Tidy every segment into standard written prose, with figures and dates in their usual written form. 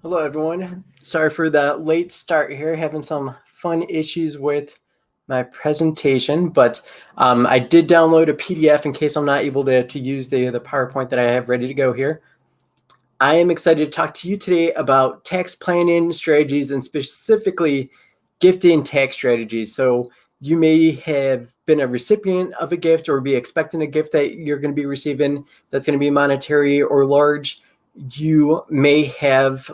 Hello, everyone. Sorry for the late start here. Having some fun issues with my presentation, but I did download a PDF in case I'm not able to use the PowerPoint that I have ready to go here. I am excited to talk to you today about tax planning strategies and specifically gifting tax strategies. So you may have been a recipient of a gift or be expecting a gift that you're going to be receiving that's going to be monetary or large. You may have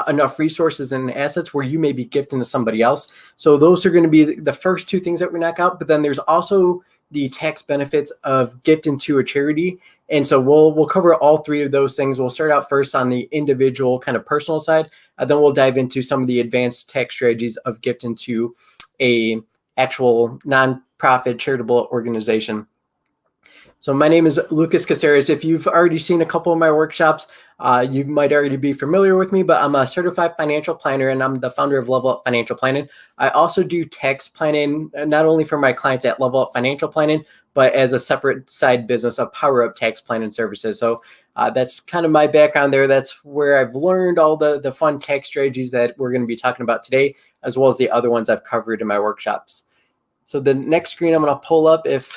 enough resources and assets where you may be gifting to somebody else. So those are going to be the first two things that we knock out. But then there's also the tax benefits of gifting to a charity. And so we'll cover all three of those things. We'll start out first on the individual kind of personal side, and then we'll dive into some of the advanced tax strategies of gifting to a actual nonprofit charitable organization. So my name is Lucas Caceres. If you've already seen a couple of my workshops, you might already be familiar with me, but I'm a certified financial planner and I'm the founder of Level Up Financial Planning. I also do tax planning, not only for my clients at Level Up Financial Planning, but as a separate side business of Power Up Tax Planning Services. So that's kind of my background there. That's where I've learned all the fun tax strategies that we're going to be talking about today, as well as the other ones I've covered in my workshops. So the next screen I'm going to pull up, if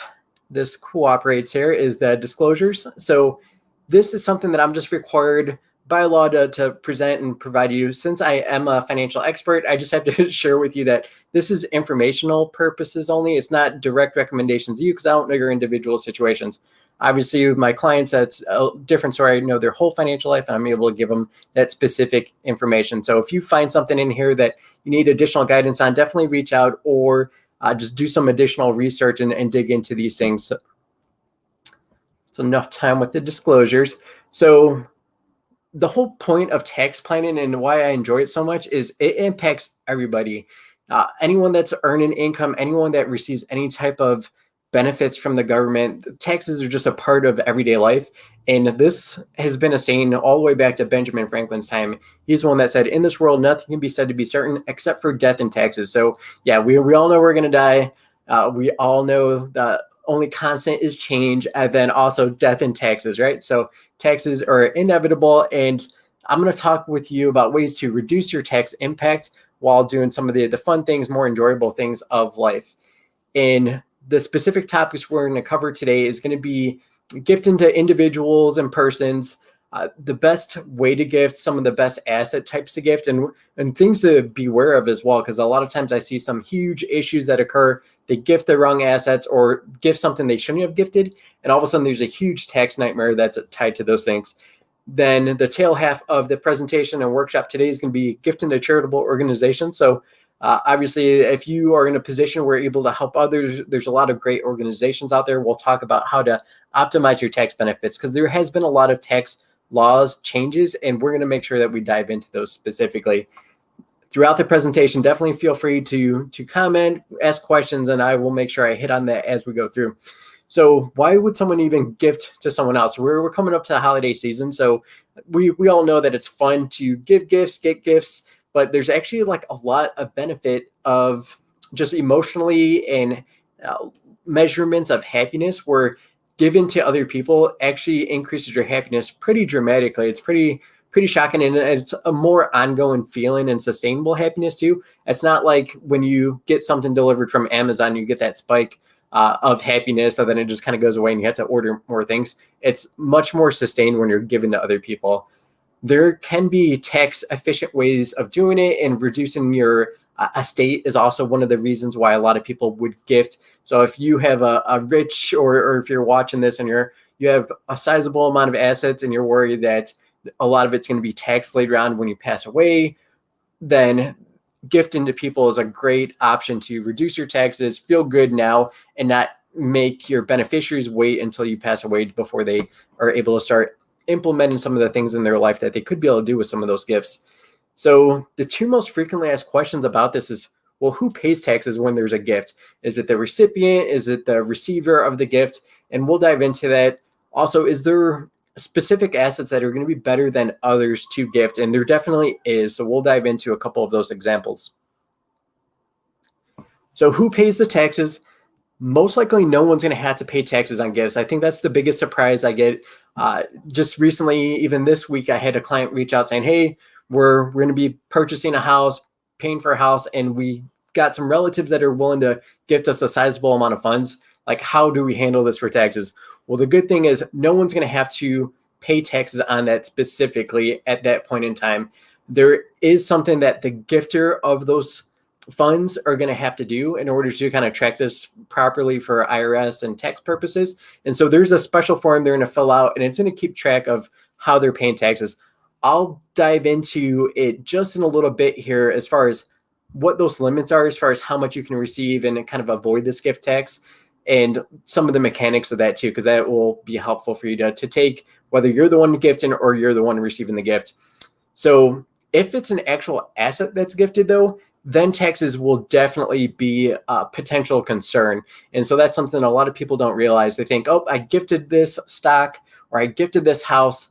this cooperates here, is the disclosures. So this is something that I'm just required by law to present and provide you. Since I am a financial expert, I just have to share with you that this is informational purposes only. It's not direct recommendations to you because I don't know your individual situations. Obviously, with my clients, that's a different story. I know their whole financial life, and I'm able to give them that specific information. So if you find something in here that you need additional guidance on, definitely reach out or just do some additional research and dig into these things. So enough time with the disclosures. So the whole point of tax planning and why I enjoy it so much is it impacts everybody. Anyone that's earning income, anyone that receives any type of benefits from the government, taxes are just a part of everyday life. And this has been a saying all the way back to Benjamin Franklin's time. He's the one that said, in this world, nothing can be said to be certain except for death and taxes. So yeah, we all know we're going to die. We all know the only constant is change, and then also death and taxes, right? So taxes are inevitable, and I'm going to talk with you about ways to reduce your tax impact while doing some of the fun things, more enjoyable things of life. And the specific topics we're going to cover today is going to be gifting to individuals and persons, the best way to gift, some of the best asset types to gift, and things to beware of as well, because a lot of times I see some huge issues that occur. They gift the wrong assets or gift something they shouldn't have gifted, and all of a sudden there's a huge tax nightmare that's tied to those things. Then the tail half of the presentation and workshop today is going to be gifting to charitable organizations. So obviously, if you are in a position where you're able to help others, there's a lot of great organizations out there. We'll talk about how to optimize your tax benefits because there has been a lot of tax laws changes, and we're going to make sure that we dive into those specifically. Throughout the presentation, definitely feel free to comment, ask questions, and I will make sure I hit on that as we go through. So why would someone even gift to someone else? We're coming up to the holiday season, so we all know that it's fun to give gifts, get gifts, but there's actually like a lot of benefit of just emotionally and measurements of happiness where given to other people actually increases your happiness pretty dramatically. It's pretty shocking, and it's a more ongoing feeling and sustainable happiness too. It's not like when you get something delivered from Amazon, you get that spike of happiness, and then it just kind of goes away and you have to order more things. It's much more sustained when you're giving to other people. There can be tax efficient ways of doing it, and reducing your estate is also one of the reasons why a lot of people would gift. So if you have a rich, or if you're watching this and you have a sizable amount of assets and you're worried that a lot of it's going to be taxed later on when you pass away, then gifting to people is a great option to reduce your taxes, feel good now, and not make your beneficiaries wait until you pass away before they are able to start implementing some of the things in their life that they could be able to do with some of those gifts. So the two most frequently asked questions about this is, well, who pays taxes when there's a gift? Is it the recipient? Is it the receiver of the gift? And we'll dive into that. Also, is there specific assets that are going to be better than others to gift? And there definitely is. So we'll dive into a couple of those examples. So who pays the taxes? Most likely no one's going to have to pay taxes on gifts. I think that's the biggest surprise I get. Just recently, even this week, I had a client reach out saying, hey, we're going to be purchasing a house, paying for a house, and we got some relatives that are willing to gift us a sizable amount of funds. Like, how do we handle this for taxes? Well, the good thing is no one's going to have to pay taxes on that specifically at that point in time. There is something that the gifter of those funds are going to have to do in order to kind of track this properly for IRS and tax purposes. And so there's a special form they're going to fill out, and it's going to keep track of how they're paying taxes. I'll dive into it just in a little bit here as far as what those limits are, as far as how much you can receive and kind of avoid this gift tax, and some of the mechanics of that too, because that will be helpful for you to take, whether you're the one gifting or you're the one receiving the gift. So if it's an actual asset that's gifted though, then taxes will definitely be a potential concern. And so that's something a lot of people don't realize. They think, oh, I gifted this stock or I gifted this house,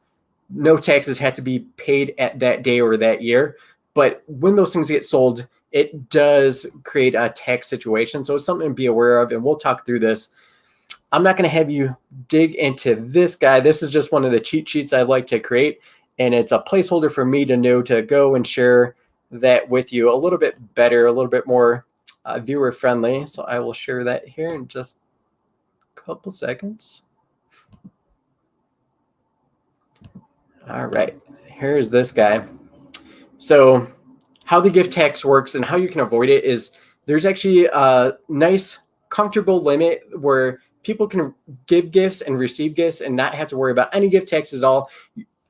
no taxes had to be paid at that day or that year. But when those things get sold, it does create a tax situation. So it's something to be aware of, and we'll talk through this. I'm not going to have you dig into this guy. This is just one of the cheat sheets I like to create, and it's a placeholder for me to know to go and share that with you a little bit better, a little bit more viewer friendly. So I will share that here in just a couple seconds. All right, here's this guy. So how the gift tax works and how you can avoid it is there's actually a nice, comfortable limit where people can give gifts and receive gifts and not have to worry about any gift tax at all.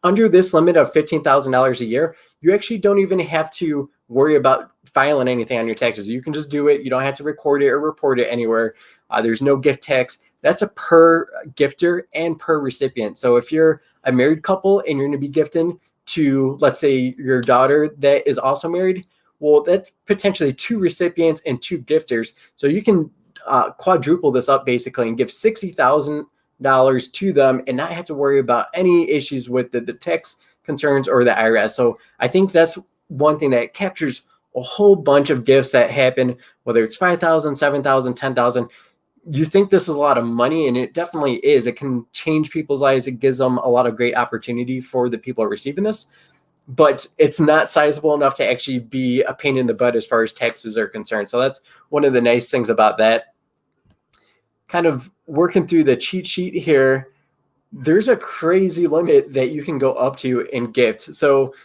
Under this limit of $15,000 a year, you actually don't even have to worry about filing anything on your taxes. You can just do it. You don't have to record it or report it anywhere. There's no gift tax. That's a per gifter and per recipient. So if you're a married couple and you're going to be gifting to, let's say, your daughter that is also married, well, that's potentially 2 recipients and 2 gifters. So you can quadruple this up basically and give $60,000 to them and not have to worry about any issues with the tax concerns or the IRS. So I think that's one thing that captures a whole bunch of gifts that happen, whether it's 5,000, 7,000, 10,000. You think this is a lot of money, and it definitely is. It can change people's lives. It gives them a lot of great opportunity for the people receiving this, but it's not sizable enough to actually be a pain in the butt as far as taxes are concerned. So that's one of the nice things about that. Kind of working through the cheat sheet here, there's a crazy limit that you can go up to in gift. So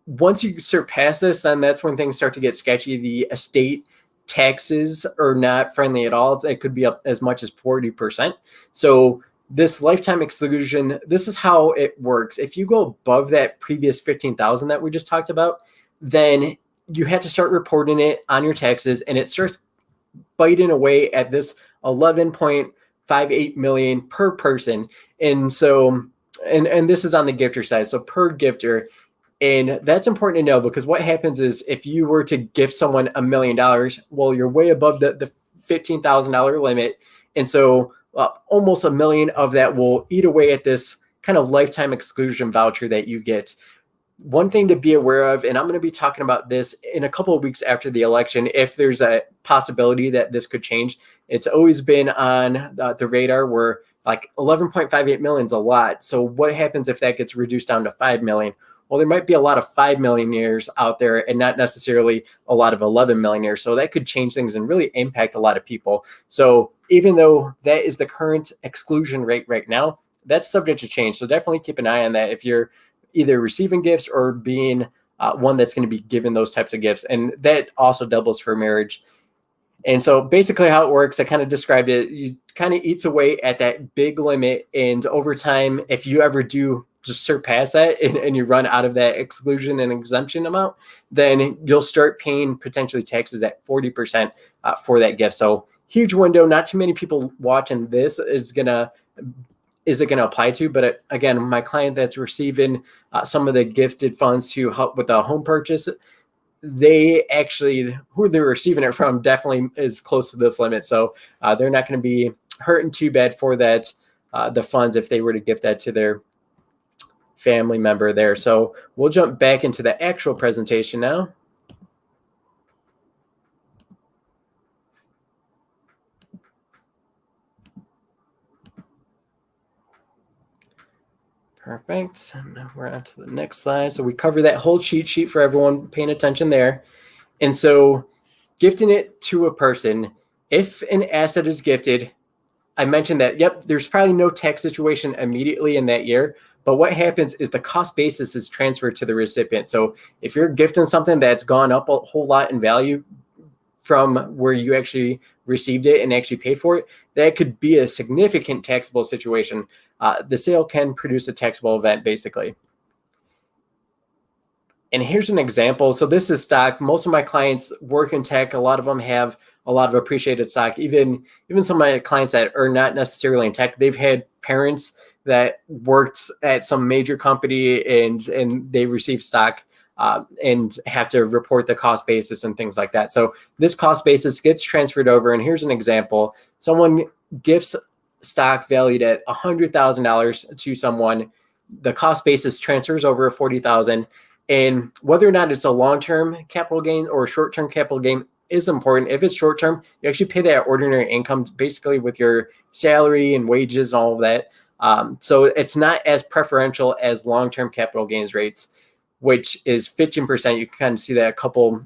once you surpass this, then that's when things start to get sketchy. The estate taxes are not friendly at all. It could be up as much as 40%. So this lifetime exclusion, this is how it works. If you go above that previous 15,000 that we just talked about, then you have to start reporting it on your taxes, and it starts biting away at this 11.58 million per person. And so, and this is on the gifter side. So per gifter. And that's important to know, because what happens is if you were to gift someone $1 million, well, you're way above the $15,000 limit. And so almost $1 million of that will eat away at this kind of lifetime exclusion voucher that you get. One thing to be aware of, and I'm going to be talking about this in a couple of weeks after the election, if there's a possibility that this could change. It's always been on the radar where like 11.58 million is a lot. So what happens if that gets reduced down to 5 million? Well, there might be a lot of 5 millionaires out there and not necessarily a lot of 11 millionaires. So that could change things and really impact a lot of people. So even though that is the current exclusion rate right now, that's subject to change. So definitely keep an eye on that if you're either receiving gifts or being one that's going to be given those types of gifts. And that also doubles for marriage. And so basically how it works, I kind of described it, you kind of eats away at that big limit. And over time, if you ever do just surpass that and you run out of that exclusion and exemption amount, then you'll start paying potentially taxes at 40% for that gift. So huge window. Not too many people watching this is it going to apply to, but again, my client that's receiving some of the gifted funds to help with the home purchase, they actually, who they're receiving it from definitely is close to this limit. So they're not going to be hurting too bad for that, the funds, if they were to gift that to their family member there. So we'll jump back into the actual presentation now. Perfect. And now we're on to the next slide. So we cover that whole cheat sheet for everyone paying attention there. And so gifting it to a person, if an asset is gifted, I mentioned that, yep, there's probably no tax situation immediately in that year, but what happens is the cost basis is transferred to the recipient. So if you're gifting something that's gone up a whole lot in value from where you actually received it and actually paid for it, that could be a significant taxable situation. The sale can produce a taxable event, basically. And here's an example. So this is stock. Most of my clients work in tech. A lot of them have a lot of appreciated stock. Even some of my clients that are not necessarily in tech, they've had parents that worked at some major company and they receive stock and have to report the cost basis and things like that. So this cost basis gets transferred over. And here's an example. Someone gifts stock valued at $100,000 to someone. The cost basis transfers over $40,000. And whether or not it's a long-term capital gain or a short-term capital gain is important. If it's short-term, you actually pay that ordinary income basically with your salary and wages and all of that. So it's not as preferential as long-term capital gains rates, which is 15%. You can kind of see that a couple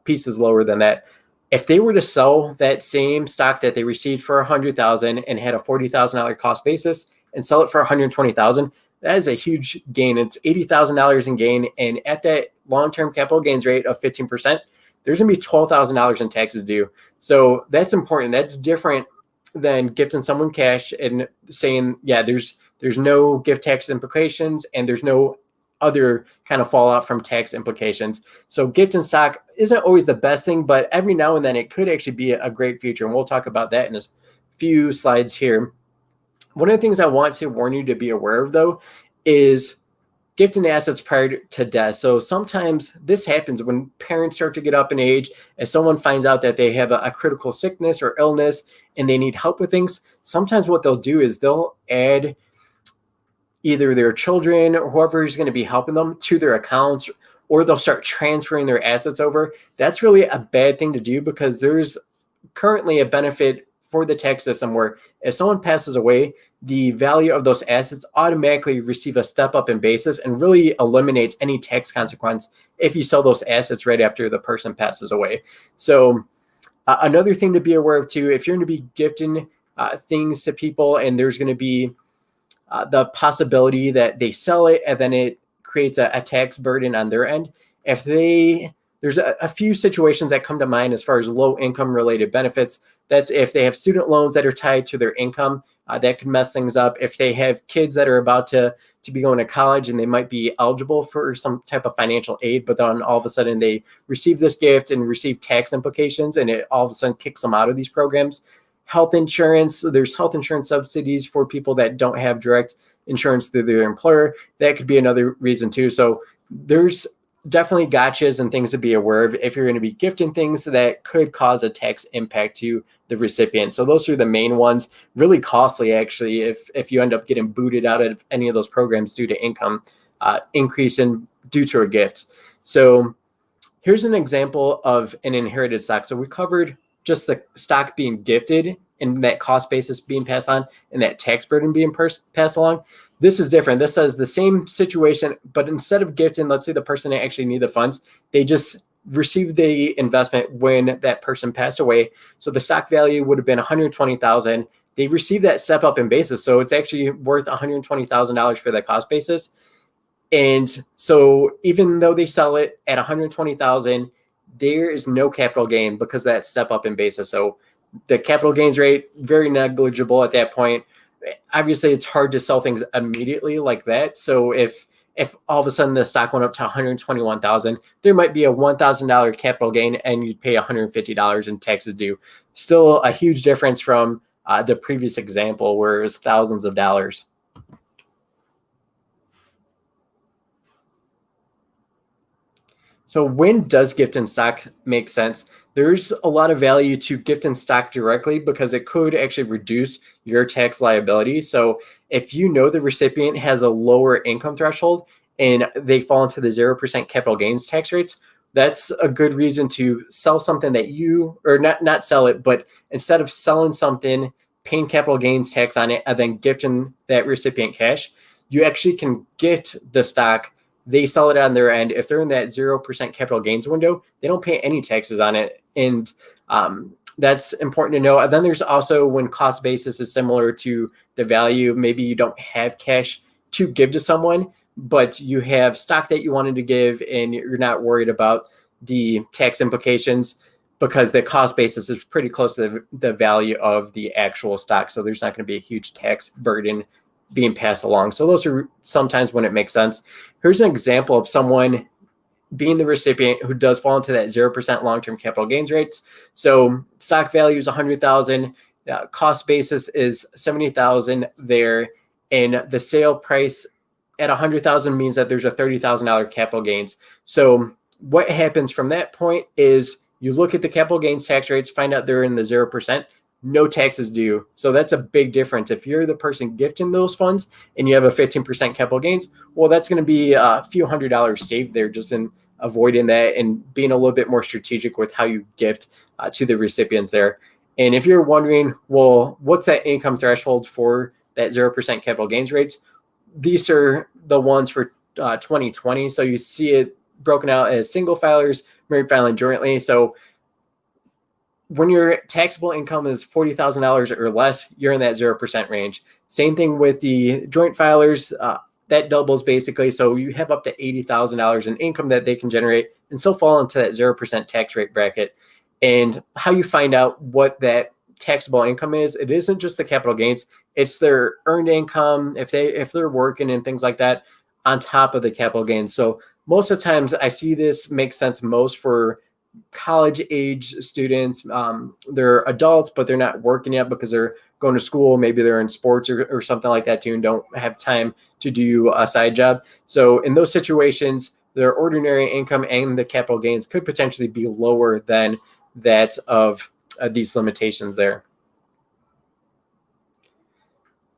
pieces lower than that. If they were to sell that same stock that they received for $100,000 and had a $40,000 cost basis and sell it for $120,000, that is a huge gain. It's $80,000 in gain. And at that long-term capital gains rate of 15%, there's going to be $12,000 in taxes due. So that's important. That's different than gifting someone cash and saying, yeah, there's no gift tax implications and there's no other kind of fallout from tax implications. So gifting stock isn't always the best thing, but every now and then it could actually be a great feature. And we'll talk about that in a few slides here. One of the things I want to warn you to be aware of, though, is gifting assets prior to death. So sometimes this happens when parents start to get up in age, as someone finds out that they have a critical sickness or illness and they need help with things. Sometimes what they'll do is they'll add either their children or whoever is going to be helping them to their accounts, or they'll start transferring their assets over. That's really a bad thing to do because there's currently a benefit for the tax system where if someone passes away, the value of those assets automatically receive a step up in basis and really eliminates any tax consequence if you sell those assets right after the person passes away. So another thing to be aware of too, if you're going to be gifting things to people and there's going to be the possibility that they sell it and then it creates a tax burden on their end. There's a few situations that come to mind as far as low income related benefits. That's if they have student loans that are tied to their income, that could mess things up. If they have kids that are about to be going to college and they might be eligible for some type of financial aid, but then all of a sudden they receive this gift and receive tax implications and it all of a sudden kicks them out of these programs. Health insurance, there's health insurance subsidies for people that don't have direct insurance through their employer. That could be another reason too. So there's definitely gotchas and things to be aware of if you're going to be gifting things that could cause a tax impact to the recipient. So those are the main ones. Really costly, actually, if you end up getting booted out of any of those programs due to income increase due to a gift. So here's an example of an inherited stock. So we covered just the stock being gifted and that cost basis being passed on and that tax burden being passed along. This is different. This says the same situation, but instead of gifting, let's say the person that actually need the funds, they just received the investment when that person passed away. So the stock value would have been $120,000. They received that step up in basis. So it's actually worth $120,000 for that cost basis. And so even though they sell it at $120,000, there is no capital gain because of that step up in basis. So the capital gains rate, very negligible at that point. Obviously, it's hard to sell things immediately like that. So if all of a sudden the stock went up to $121,000, there might be a $1,000 capital gain and you'd pay $150 in taxes due. Still a huge difference from the previous example where it was thousands of dollars. So when does gift in stock make sense? There's a lot of value to gift in stock directly because it could actually reduce your tax liability. So if you know the recipient has a lower income threshold and they fall into the 0% capital gains tax rates, that's a good reason to sell something that you, or not sell it, but instead of selling something, paying capital gains tax on it, and then gifting that recipient cash, you actually can get the stock. They sell it on their end. If they're in that 0% capital gains window, they don't pay any taxes on it. And that's important to know. And then there's also when cost basis is similar to the value, maybe you don't have cash to give to someone, but you have stock that you wanted to give and you're not worried about the tax implications because the cost basis is pretty close to the value of the actual stock. So there's not going to be a huge tax burden being passed along. So those are sometimes when it makes sense. Here's an example of someone being the recipient who does fall into that 0% long-term capital gains rates. So stock value is 100,000, cost basis is 70,000 there, and the sale price at 100,000 means that there's a $30,000 capital gains. So what happens from that point is you look at the capital gains tax rates, find out they're in the 0%, no taxes due. So that's a big difference. If you're the person gifting those funds and you have a 15% capital gains, well, that's going to be a few $100s saved there just in avoiding that and being a little bit more strategic with how you gift to the recipients there. And if you're wondering, well, what's that income threshold for that 0% capital gains rates? These are the ones for 2020. So you see it broken out as single filers, married filing jointly. So when your taxable income is $40,000 or less, you're in that 0% range. Same thing with the joint filers. That doubles basically. So you have up to $80,000 in income that they can generate and still fall into that 0% tax rate bracket. And how you find out what that taxable income is, it isn't just the capital gains, it's their earned income, if they're working and things like that on top of the capital gains. So most of the times I see this makes sense most for college age students. They're adults, but they're not working yet because they're going to school. Maybe they're in sports or something like that too and don't have time to do a side job. So in those situations, their ordinary income and the capital gains could potentially be lower than that of these limitations there.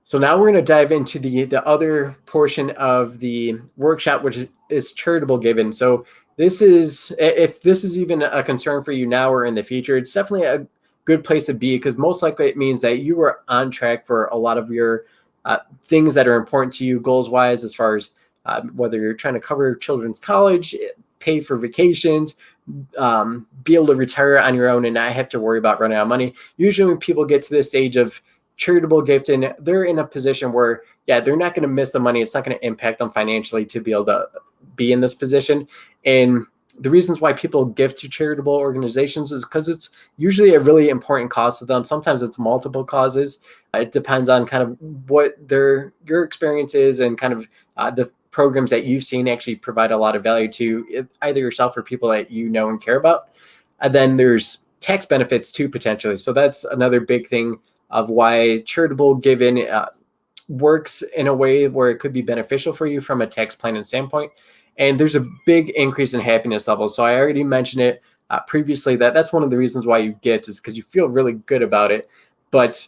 So now we're going to dive into the other portion of the workshop, which is charitable giving. So this is, if this is even a concern for you now or in the future, it's definitely a good place to be because most likely it means that you are on track for a lot of your things that are important to you goals-wise, as far as whether you're trying to cover children's college, pay for vacations, be able to retire on your own and not have to worry about running out of money. Usually when people get to this stage of charitable gifting, they're in a position where, yeah, they're not going to miss the money. It's not going to impact them financially to be able to be in this position. And the reasons why people give to charitable organizations is because it's usually a really important cause to them. Sometimes it's multiple causes. It depends on kind of what your experience is and kind of the programs that you've seen actually provide a lot of value to either yourself or people that you know and care about. And then there's tax benefits too, potentially. So that's another big thing of why charitable giving works in a way where it could be beneficial for you from a tax planning standpoint. And there's a big increase in happiness levels. So I already mentioned it previously that's one of the reasons why you get is because you feel really good about it. But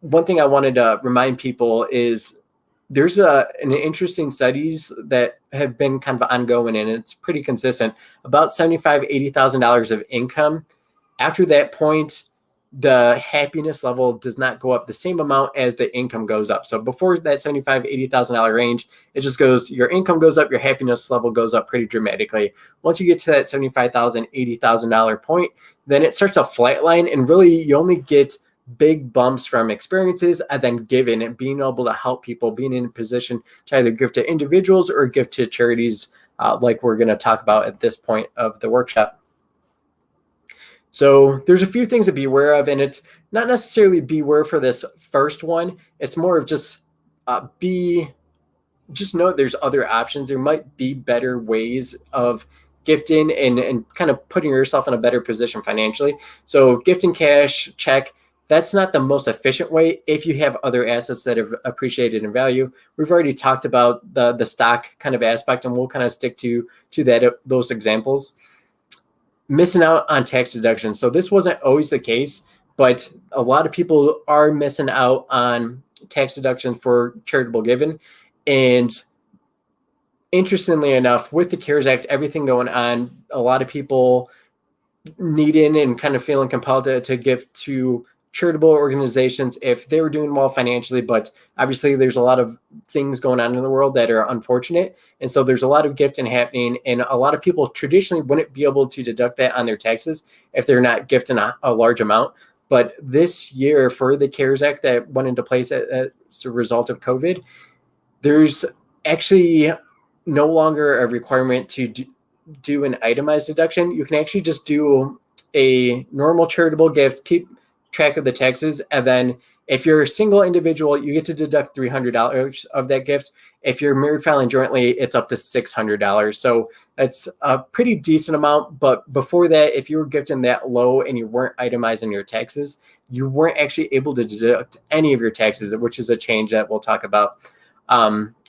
one thing I wanted to remind people is there's an interesting studies that have been kind of ongoing and it's pretty consistent. About $75,000, $80,000 of income. After that point, the happiness level does not go up the same amount as the income goes up. So before that $75,000, $80,000 range, it just goes, your income goes up, your happiness level goes up pretty dramatically. Once you get to that $75,000, $80,000 point, then it starts a flat line and really you only get big bumps from experiences and then giving and being able to help people, being in a position to either give to individuals or give to charities like we're going to talk about at this point of the workshop. So there's a few things to be aware of, and it's not necessarily beware for this first one. It's more of just just know there's other options. There might be better ways of gifting and kind of putting yourself in a better position financially. So gifting cash, check, that's not the most efficient way if you have other assets that have appreciated in value. We've already talked about the stock kind of aspect, and we'll kind of stick to those examples. Missing out on tax deductions. So this wasn't always the case, but a lot of people are missing out on tax deduction for charitable giving. And interestingly enough, with the CARES Act, everything going on, a lot of people needing and kind of feeling compelled to give to charitable organizations, if they were doing well financially, but obviously there's a lot of things going on in the world that are unfortunate. And so there's a lot of gifting happening, and a lot of people traditionally wouldn't be able to deduct that on their taxes if they're not gifting a large amount. But this year, for the CARES Act that went into place as a result of COVID, there's actually no longer a requirement to do an itemized deduction. You can actually just do a normal charitable gift, keep track of the taxes, and then if you're a single individual, you get to deduct $300 of that gift. If you're married filing jointly, it's up to $600. So that's a pretty decent amount. But before that, if you were gifting that low and you weren't itemizing your taxes, you weren't actually able to deduct any of your taxes, which is a change that we'll talk about.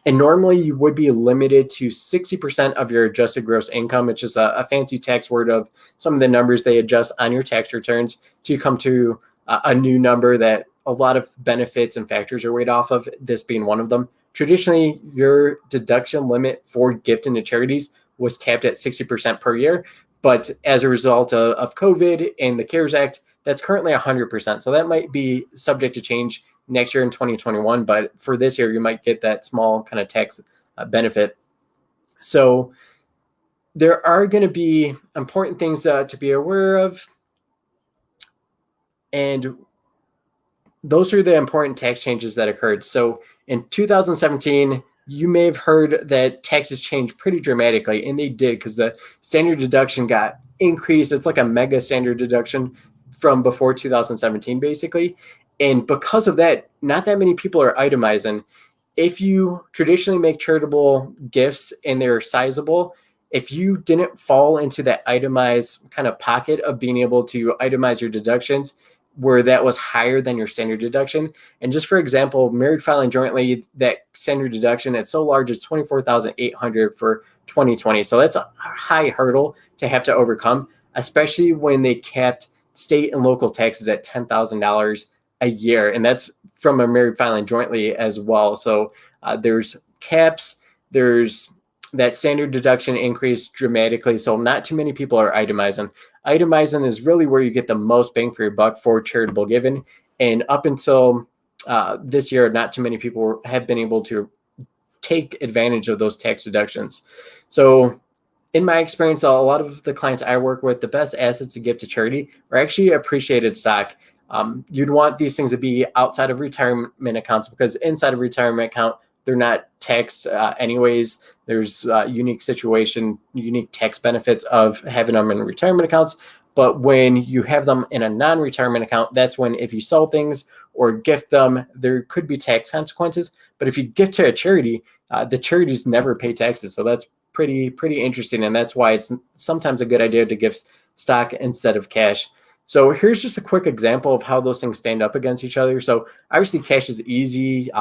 And normally you would be limited to 60% of your adjusted gross income, which is a fancy tax word of some of the numbers they adjust on your tax returns to come to a new number that a lot of benefits and factors are weighed off of, this being one of them. Traditionally, your deduction limit for gifting to charities was capped at 60% per year. But as a result of COVID and the CARES Act, that's currently 100%. So that might be subject to change next year in 2021, but for this year, you might get that small kind of tax benefit. So there are going to be important things to be aware of. And those are the important tax changes that occurred. So in 2017, you may have heard that taxes changed pretty dramatically, and they did, because the standard deduction got increased. It's like a mega standard deduction from before 2017, basically. And because of that, not that many people are itemizing. If you traditionally make charitable gifts and they're sizable, if you didn't fall into that itemized kind of pocket of being able to itemize your deductions, where that was higher than your standard deduction. And just for example, married filing jointly, that standard deduction, it's so large, it's $24,800 for 2020. So that's a high hurdle to have to overcome, especially when they capped state and local taxes at $10,000 a year. And that's from a married filing jointly as well. So there's caps, there's that standard deduction increased dramatically. So not too many people are itemizing. Itemizing is really where you get the most bang for your buck for charitable giving. And up until this year, not too many people have been able to take advantage of those tax deductions. So in my experience, a lot of the clients I work with, the best assets to give to charity are actually appreciated stock. You'd want these things to be outside of retirement accounts, because inside of retirement account, they're not taxed anyways. There's unique tax benefits of having them in retirement accounts. But when you have them in a non-retirement account, that's when if you sell things or gift them, there could be tax consequences. But if you gift to a charity, the charities never pay taxes. So that's pretty interesting. And that's why it's sometimes a good idea to give stock instead of cash. So here's just a quick example of how those things stand up against each other. So obviously cash is easy.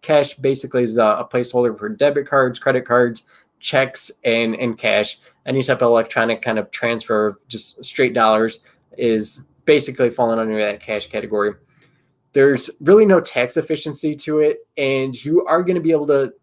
Cash basically is a placeholder for debit cards, credit cards, checks, and cash. Any type of electronic kind of transfer of just straight dollars is basically falling under that cash category. There's really no tax efficiency to it, and you are going to be able to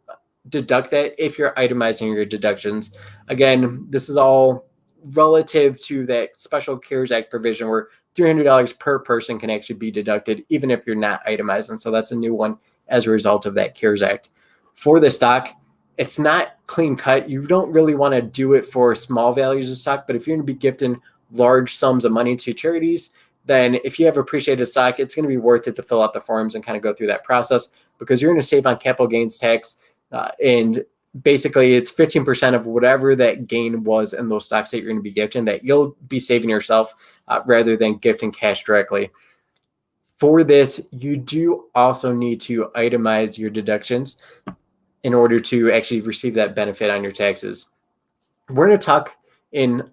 deduct that if you're itemizing your deductions. Again, this is all relative to that special CARES Act provision where $300 per person can actually be deducted even if you're not itemizing. So that's a new one as a result of that CARES Act. For the stock, it's not clean cut. You don't really want to do it for small values of stock, but if you're going to be gifting large sums of money to charities, then if you have appreciated stock, it's going to be worth it to fill out the forms and kind of go through that process, because you're going to save on capital gains tax. And basically it's 15% of whatever that gain was in those stocks that you're going to be gifting that you'll be saving yourself rather than gifting cash directly. For this, you do also need to itemize your deductions in order to actually receive that benefit on your taxes. We're going to talk in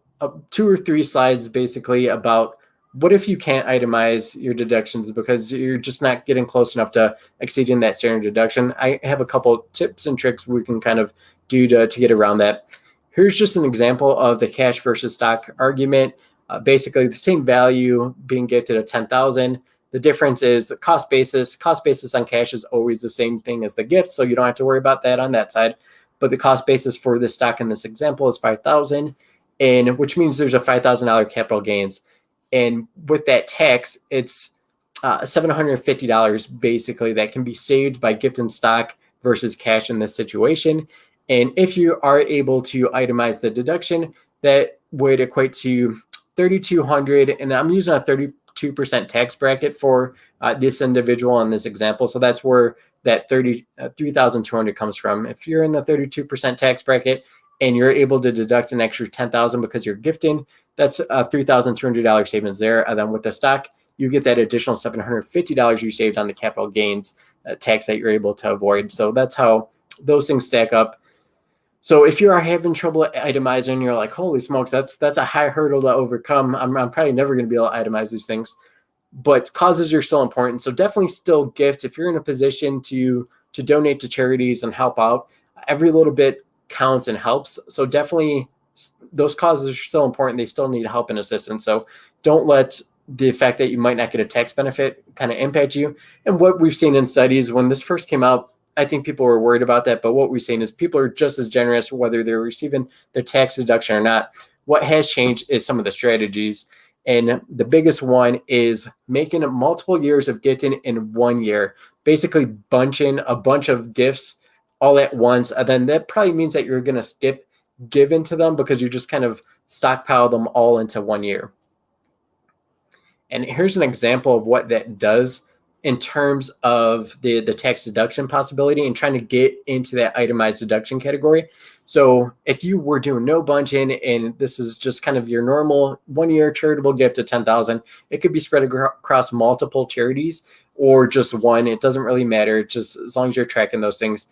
2 or 3 slides basically about what if you can't itemize your deductions because you're just not getting close enough to exceeding that standard deduction. I have a couple tips and tricks we can kind of do to get around that. Here's just an example of the cash versus stock argument. Basically, the same value being gifted at $10,000. The difference is the cost basis. Cost basis on cash is always the same thing as the gift, so you don't have to worry about that on that side. But the cost basis for this stock in this example is $5,000, and which means there's a $5,000 capital gains. And with that tax, it's $750 basically that can be saved by gift in stock versus cash in this situation. And if you are able to itemize the deduction, that would equate to $3,200. And I'm using a 32% tax bracket for this individual in this example. So that's where that $3,200 comes from. If you're in the 32% tax bracket and you're able to deduct an extra $10,000 because you're gifting, that's a $3,200 savings there. And then with the stock, you get that additional $750 you saved on the capital gains tax that you're able to avoid. So that's how those things stack up. So if you are having trouble itemizing, you're like, holy smokes, that's a high hurdle to overcome. I'm probably never going to be able to itemize these things. But causes are still important. So definitely still gift. If you're in a position to donate to charities and help out, every little bit counts and helps. So definitely those causes are still important. They still need help and assistance. So don't let the fact that you might not get a tax benefit kind of impact you. And what we've seen in studies, when this first came out, I think people were worried about that. But what we've seen is people are just as generous, whether they're receiving the tax deduction or not. What has changed is some of the strategies. And the biggest one is making multiple years of gifting in 1 year, basically bunching a bunch of gifts all at once. And then that probably means that you're going to skip giving to them because you just kind of stockpile them all into 1 year. And here's an example of what that does in terms of the tax deduction possibility and trying to get into that itemized deduction category. So if you were doing no bunching and this is just kind of your normal 1 year charitable gift of $10,000, it could be spread across multiple charities or just one. It doesn't really matter, just as long as you're tracking those things.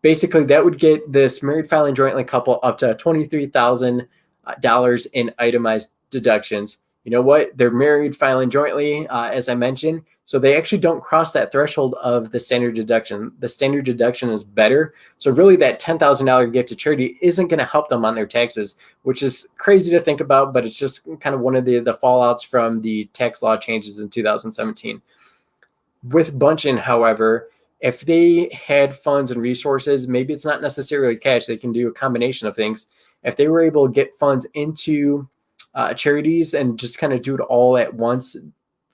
Basically, that would get this married filing jointly couple up to $23,000 in itemized deductions. You know what? They're married filing jointly, as I mentioned. So they actually don't cross that threshold of the standard deduction. The standard deduction is better. So really that $10,000 gift to charity isn't going to help them on their taxes, which is crazy to think about, but it's just kind of one of the fallouts from the tax law changes in 2017. With bunching, however, if they had funds and resources, maybe it's not necessarily cash. They can do a combination of things. If they were able to get funds into charities and just kind of do it all at once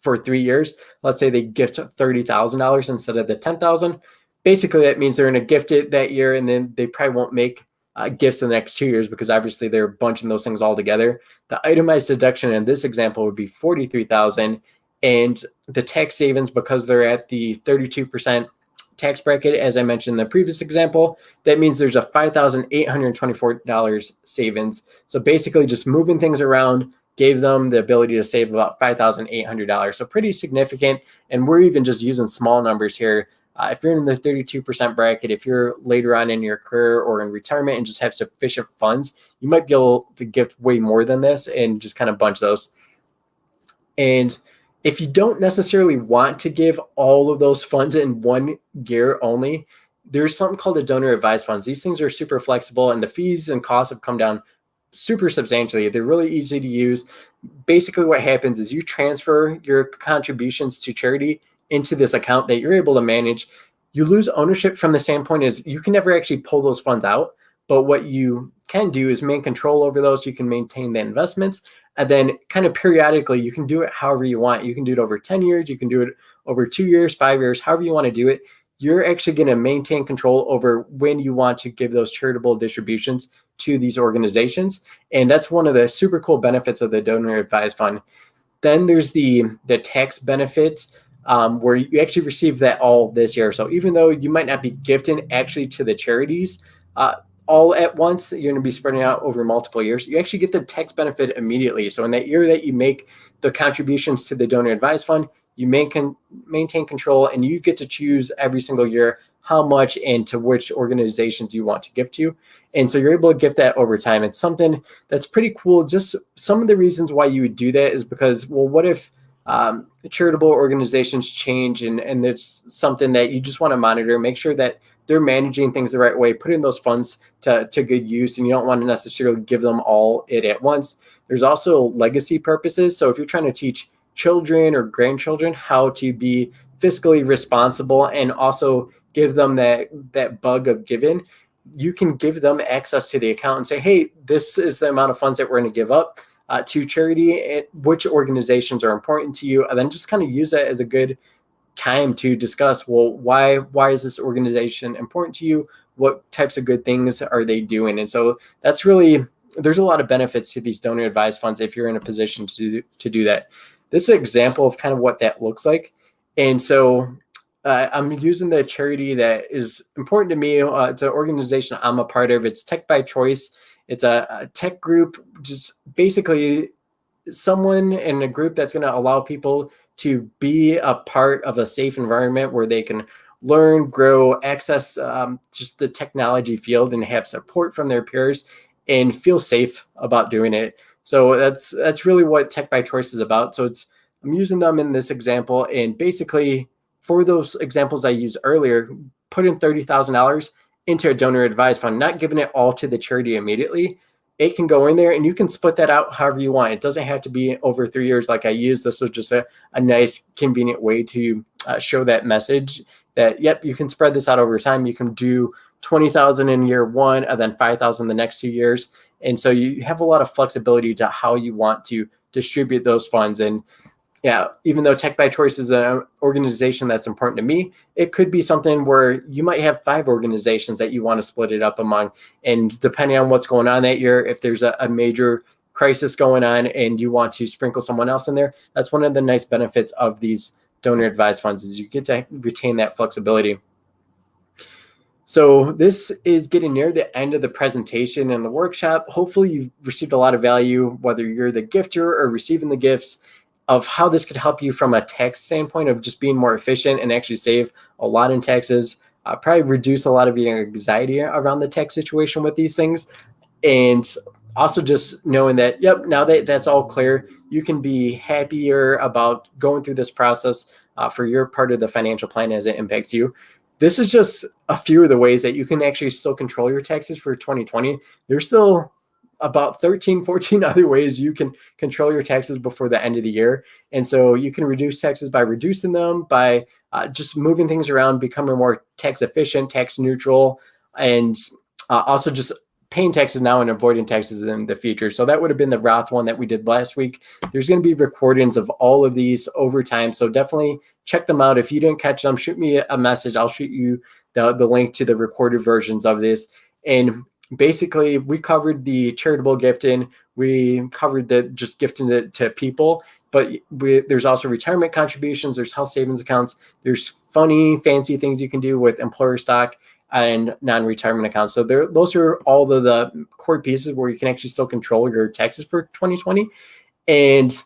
for 3 years. Let's say they gift $30,000 instead of the $10,000. Basically, that means they're going to gift it that year, and then they probably won't make gifts in the next 2 years because obviously they're bunching those things all together. The itemized deduction in this example would be $43,000, and the tax savings, because they're at the 32% tax bracket, as I mentioned in the previous example, that means there's a $5,824 savings. So basically just moving things around gave them the ability to save about $5,800. So pretty significant. And we're even just using small numbers here. If you're in the 32% bracket, if you're later on in your career or in retirement and just have sufficient funds, you might be able to gift way more than this and just kind of bunch those. And if you don't necessarily want to give all of those funds in 1 year only, there's something called a donor advised funds. These things are super flexible and the fees and costs have come down super substantially. They're really easy to use. Basically what happens is you transfer your contributions to charity into this account that you're able to manage. You lose ownership from the standpoint is you can never actually pull those funds out. But what you can do is maintain control over those. You can maintain the investments. And then kind of periodically, you can do it however you want. You can do it over 10 years. You can do it over 2 years, 5 years, however you want to do it. You're actually going to maintain control over when you want to give those charitable distributions to these organizations. And that's one of the super cool benefits of the donor advised fund. Then there's the tax benefit where you actually receive that all this year. So even though you might not be gifting actually to the charities, all at once, you're going to be spreading out over multiple years. You actually get the tax benefit immediately. So in that year that you make the contributions to the donor advised fund, you maintain control and you get to choose every single year how much and to which organizations you want to give to. And so you're able to gift that over time. It's something that's pretty cool. Just some of the reasons why you would do that is because, well, what if charitable organizations change and it's something that you just want to monitor, make sure that they're managing things the right way, putting those funds to good use, and you don't want to necessarily give them all it at once. There's also legacy purposes. So if you're trying to teach children or grandchildren how to be fiscally responsible and also give them that bug of giving, you can give them access to the account and say, hey, this is the amount of funds that we're going to give up. to charity, which organizations are important to you, and then just kind of use that as a good time to discuss, well, why is this organization important to you? What types of good things are they doing? And so that's really, there's a lot of benefits to these donor advised funds if you're in a position to do that. This is an example of kind of what that looks like. And so I'm using the charity that is important to me. It's an organization I'm a part of. It's Tech by Choice. It's a tech group, just basically someone in a group that's going to allow people to be a part of a safe environment where they can learn, grow, access just the technology field and have support from their peers and feel safe about doing it. So that's really what Tech by Choice is about. So I'm using them in this example, and basically for those examples I used earlier, put in $30,000 into a donor advised fund, not giving it all to the charity immediately. It can go in there and you can split that out however you want. It doesn't have to be over 3 years like I used. This was just a nice, convenient way to show that message that, yep, you can spread this out over time. You can do 20,000 in year one and then 5,000 the next 2 years. And so you have a lot of flexibility to how you want to distribute those funds. And yeah, even though Tech by Choice is an organization that's important to me, it could be something where you might have 5 organizations that you want to split it up among. And depending on what's going on that year, if there's a major crisis going on and you want to sprinkle someone else in there, that's one of the nice benefits of these donor advised funds is you get to retain that flexibility. So this is getting near the end of the presentation and the workshop. Hopefully you've received a lot of value, whether you're the gifter or receiving the gifts, of how this could help you from a tax standpoint of just being more efficient and actually save a lot in taxes, probably reduce a lot of your anxiety around the tax situation with these things. And also just knowing that, yep, now that that's all clear, you can be happier about going through this process for your part of the financial plan as it impacts you. This is just a few of the ways that you can actually still control your taxes for 2020. There's still about 13, 14 other ways you can control your taxes before the end of the year. And so you can reduce taxes by reducing them, by just moving things around, becoming more tax efficient, tax neutral, and also just paying taxes now and avoiding taxes in the future. So that would have been the Roth one that we did last week. There's going to be recordings of all of these over time. So definitely check them out. If you didn't catch them, shoot me a message. I'll shoot you the link to the recorded versions of this. And basically, we covered the charitable gifting. We covered the just gifting to people, but there's also retirement contributions. There's health savings accounts. There's funny, fancy things you can do with employer stock and non-retirement accounts. So those are all the core pieces where you can actually still control your taxes for 2020. And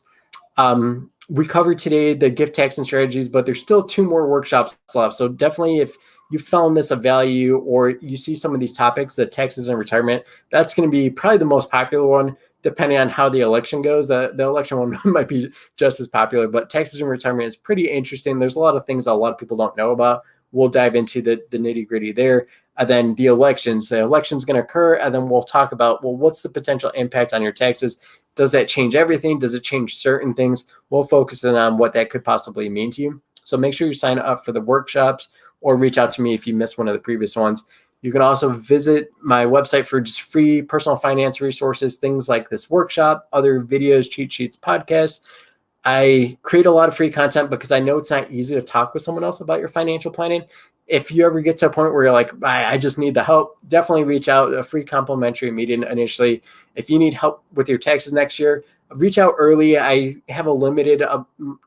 we covered today the gift tax and strategies, but there's still 2 more workshops left. So definitely, if you found this of value or you see some of these topics, the taxes and retirement, that's going to be probably the most popular one, depending on how the election goes. The election one might be just as popular, but taxes and retirement is pretty interesting. There's a lot of things that a lot of people don't know about. We'll dive into the nitty gritty there. And then the election's going to occur. And then we'll talk about, well, what's the potential impact on your taxes? Does that change everything? Does it change certain things? We'll focus in on what that could possibly mean to you. So make sure you sign up for the workshops or reach out to me if you missed one of the previous ones. You can also visit my website for just free personal finance resources, things like this workshop, other videos, cheat sheets, podcasts. I create a lot of free content because I know it's not easy to talk with someone else about your financial planning. If you ever get to a point where you're like, I just need the help, definitely reach out. A free complimentary meeting initially. If you need help with your taxes next year, reach out early. I have a limited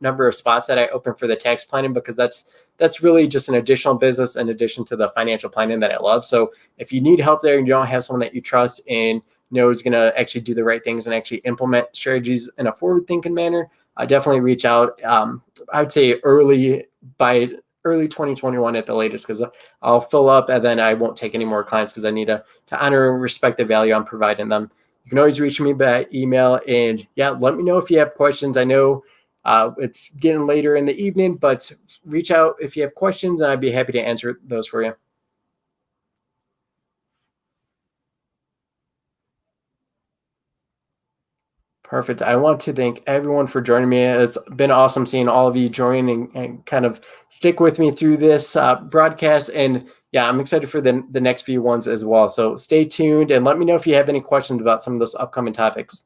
number of spots that I open for the tax planning because that's really just an additional business in addition to the financial planning that I love. So if you need help there and you don't have someone that you trust and know is going to actually do the right things and actually implement strategies in a forward-thinking manner, definitely reach out. I would say by early 2021 at the latest, because I'll fill up and then I won't take any more clients because I need to honor and respect the value I'm providing them. You can always reach me by email, and yeah, let me know if you have questions. I know it's getting later in the evening, but reach out if you have questions and I'd be happy to answer those for you. Perfect. I want to thank everyone for joining me. It's been awesome seeing all of you join and kind of stick with me through this broadcast. And yeah, I'm excited for the next few ones as well. So stay tuned and let me know if you have any questions about some of those upcoming topics.